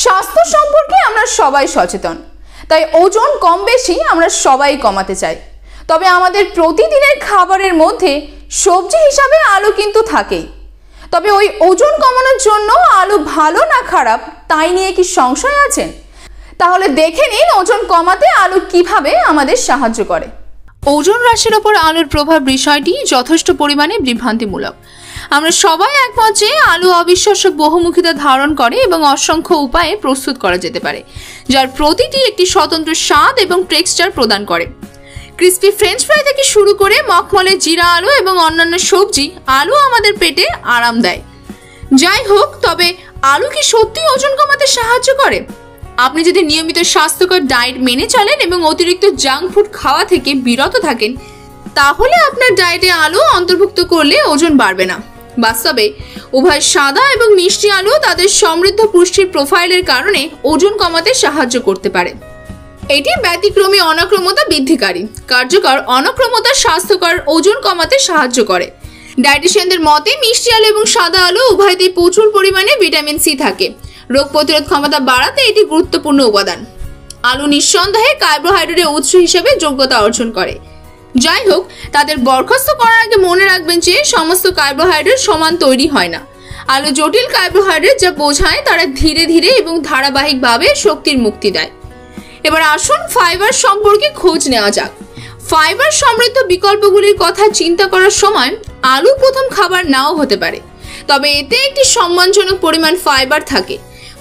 স্বাস্থ্য সম্পর্কে আমরা সবাই সচেতন, তাই ওজন কম বেশি আমরা সবাই কমাতে চাই। তবে আমাদের প্রতিদিনের খাবারের মধ্যে সবজি হিসাবে আলু কিন্তু থাকেই। তবে ওই ওজন কমানোর জন্য আলু ভালো না খারাপ তাই নিয়ে কি সংশয় আছেন? তাহলে দেখে নিন ওজন কমাতে আলু কিভাবে আমাদের সাহায্য করে। ওজন হ্রাসের ওপর আলুর প্রভাব বিষয়টি যথেষ্ট পরিমাণে বিভ্রান্তিমূলক। আমরা সবাই একমত যে আলু অবিশ্বাস্য বহুমুখিতা ধারণ করে এবং অসংখ্য উপায়ে প্রস্তুত করা যেতে পারে, যার প্রতিটি একটি স্বতন্ত্র স্বাদ এবং টেক্সচার প্রদান করে। ক্রিস্পি ফ্রেঞ্চ ফ্রাই থেকে শুরু করে মখমলে জিরা আলু এবং অন্যান্য সবজি আলু আমাদের পেটে আরাম দেয়। যাই হোক, তবে আলু কি সত্যি ওজন কমাতে সাহায্য করে? আপনি যদি নিয়মিত স্বাস্থ্যকর ডায়েট মেনে চলেন এবং অতিরিক্ত জাঙ্ক ফুড খাওয়া থেকে বিরত থাকেন, তাহলে আপনার ডায়েটে আলু অন্তর্ভুক্ত করলে ওজন বাড়বে না। বাস্তবে উভয় সাদা এবং মিষ্টি আলু তাদের সমৃদ্ধ পুষ্টির প্রোফাইলের কারণে ওজন কমাতে সাহায্য করতে পারে। এটি ব্যতিক্রমী অনাক্রম্যতা বৃদ্ধিকারী, কার্যকর অনাক্রম্যতা স্বাস্থ্যকর ওজন কমাতে সাহায্য করে। ডায়েটিশিয়ানদের মতে মিষ্টি আলু এবং সাদা আলু উভয়তেই প্রচুর পরিমাণে ভিটামিন সি থাকে। রোগ প্রতিরোধ ক্ষমতা বাড়াতে এটি গুরুত্বপূর্ণ উপাদান। আলু নিঃসন্দেহে কার্বোহাইড্রেটের উৎস হিসেবে যোগ্যতা অর্জন করে। যাই হোক, তাদের বরখাস্ত করার আগে মনে রাখবেন যে সমস্ত কার্বোহাইড্রেট সমান তৈরি হয় না। আলু জটিল কার্বোহাইড্রেট যা বোঝায় তারা ধীরে ধীরে এবং ধারাবাহিকভাবে শক্তির মুক্তি দেয়। এবার আসুন ফাইবার সম্পর্কে খোঁজ নেওয়া যাক। ফাইবার সমৃদ্ধ বিকল্পগুলির কথা চিন্তা করার সময় আলু প্রথম খাবার নাও হতে পারে, তবে এতে একটি সম্মানজনক পরিমাণ ফাইবার থাকে।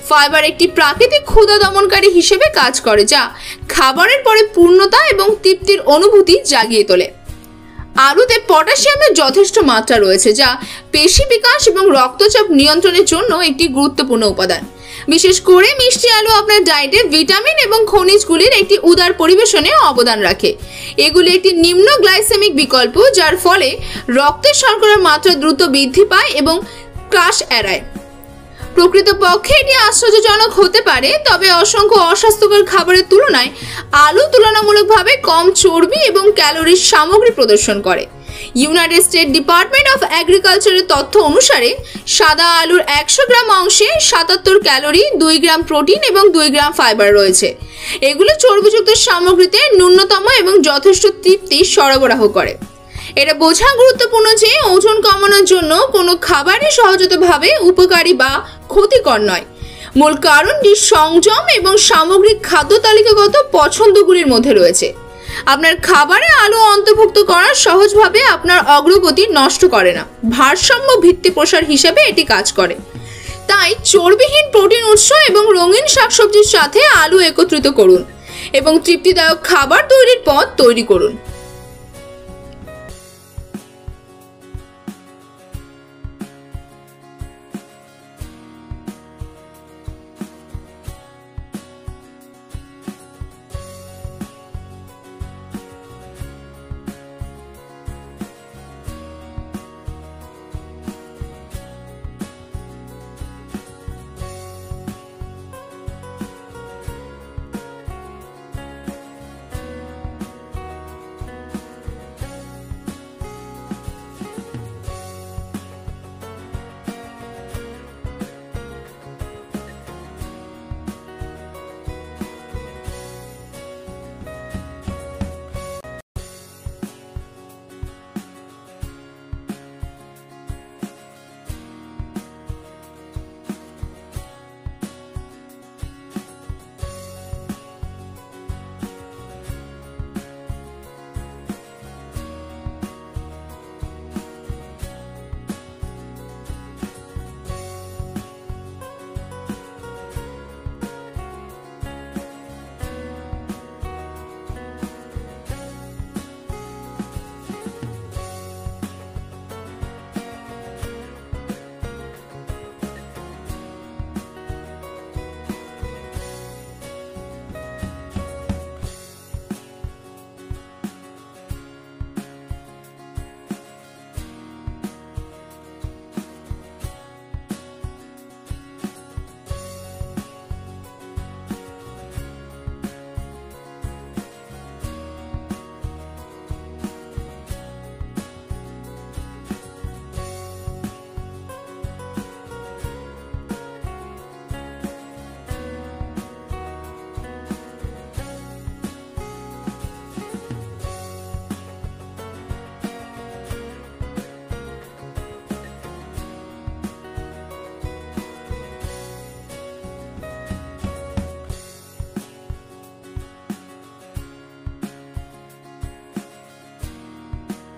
ফাইবার একটি প্রাকৃতিক ক্ষুধা দমনকারী হিসেবে কাজ করে, যা খাবারের পরে পূর্ণতা এবং তৃপ্তির অনুভূতি জাগিয়ে তোলে। আলুতে পটাশিয়ামের যথেষ্ট মাত্রা রয়েছে, যা পেশি বিকাশ এবং রক্তচাপ নিয়ন্ত্রণের জন্য একটি গুরুত্বপূর্ণ উপাদান। বিশেষ করে মিষ্টি আলু আপনার ডায়েটে ভিটামিন এবং খনিজগুলির একটি উদার পরিবেশনে অবদান রাখে। এগুলি একটি নিম্ন গ্লাইসেমিক বিকল্প, যার ফলে রক্তের শর্করার মাত্রা দ্রুত বৃদ্ধি পায় এবং ক্রাশ এড়ায়। প্রকৃতপক্ষে এটি আশ্চর্যজনক হতে পারে, তবে অসংখ্য অস্বাস্থ্যকর খাবারের তুলনায় আলু তুলনামূলকভাবে কম চর্বি এবং ক্যালোরির সামগ্রী প্রদর্শন করে। ইউনাইটেড স্টেট ডিপার্টমেন্ট অফ এগ্রিকালচারের তথ্য অনুসারে সাদা আলুর 100 গ্রাম অংশে 77 ক্যালোরি, 2 গ্রাম প্রোটিন এবং 2 গ্রাম ফাইবার রয়েছে। এগুলো চর্বিযুক্ত সামগ্রীতে ন্যূনতম এবং যথেষ্ট তৃপ্তি সরবরাহ করে। এটা বোঝা গুরুত্বপূর্ণ যে ওজন কমানোর জন্য কোনো খাবারই সহজাতভাবে উপকারী বা ক্ষতিকর নয়। মূল কারণটি সংযম এবং সামগ্রিক খাদ্য তালিকাগত পছন্দগুলির মধ্যে রয়েছে। আপনার খাবারে আলু অন্তর্ভুক্ত করা সহজভাবে আপনার অগ্রগতি নষ্ট করে না, ভারসাম্য ভিত্তি প্রসার হিসেবে এটি কাজ করে। তাই চর্বিহীন প্রোটিন উৎস এবং রঙিন শাকসবজির সাথে আলু একত্রিত করুন এবং তৃপ্তিদায়ক খাবার তৈরির পথ তৈরি করুন।